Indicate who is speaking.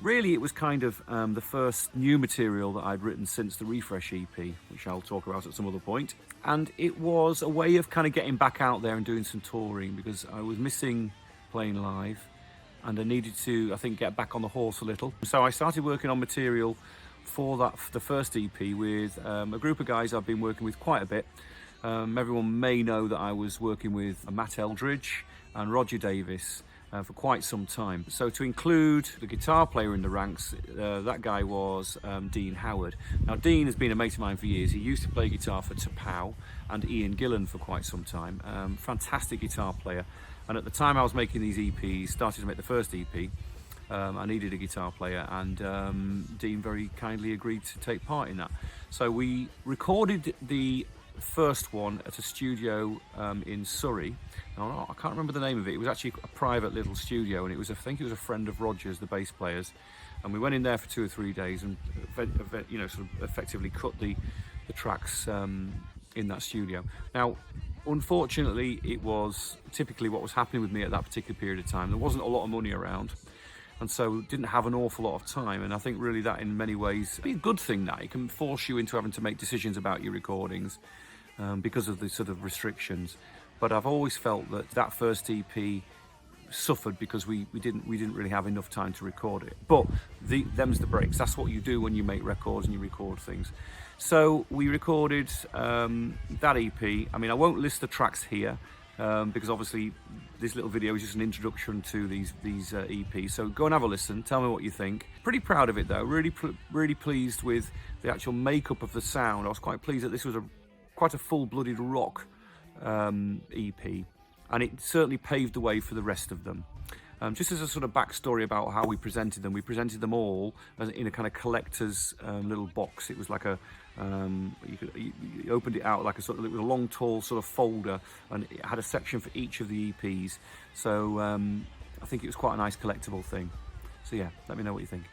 Speaker 1: Really, it was kind of the first new material that I'd written since the Refresh EP, which I'll talk about at some other point. And it was a way of kind of getting back out there and doing some touring, because I was missing playing live and I needed to, I think, get back on the horse a little. So I started working on material for the first EP with a group of guys I've been working with quite a bit. Everyone may know that I was working with Matt Eldridge and Roger Davis for quite some time. So to include the guitar player in the ranks, that guy was Dean Howard. Now Dean has been a mate of mine for years. He used to play guitar for Tapau and Ian Gillan for quite some time. Fantastic guitar player. And at the time I was making these EPs, started to make the first EP, I needed a guitar player, and Dean very kindly agreed to take part in that. So we recorded the first one at a studio in Surrey. Now, I can't remember the name of it. It was actually a private little studio, and it was, I think it was a friend of Roger's, the bass player's. And we went in there for 2 or 3 days and, you know, sort of effectively cut the tracks in that studio. Now, unfortunately, it was typically what was happening with me at that particular period of time. There wasn't a lot of money around, and so didn't have an awful lot of time. And I think really that in many ways be a good thing. That it can force you into having to make decisions about your recordings because of the sort of restrictions. But I've always felt that that first EP suffered because we didn't really have enough time to record it. But them's the breaks. That's what you do when you make records and you record things. So we recorded that EP. I mean, I won't list the tracks here because obviously this little video is just an introduction to these EPs. So go and have a listen. Tell me what you think. Pretty proud of it though. Really pleased with the actual makeup of the sound. I was quite pleased that this was quite a full-blooded rock EP, and it certainly paved the way for the rest of them. Just as a sort of backstory about how we presented them all in a kind of collector's little box. It was like a, you opened it out like a sort of, it was a long, tall sort of folder, and it had a section for each of the EPs. So I think it was quite a nice collectible thing. So yeah, let me know what you think.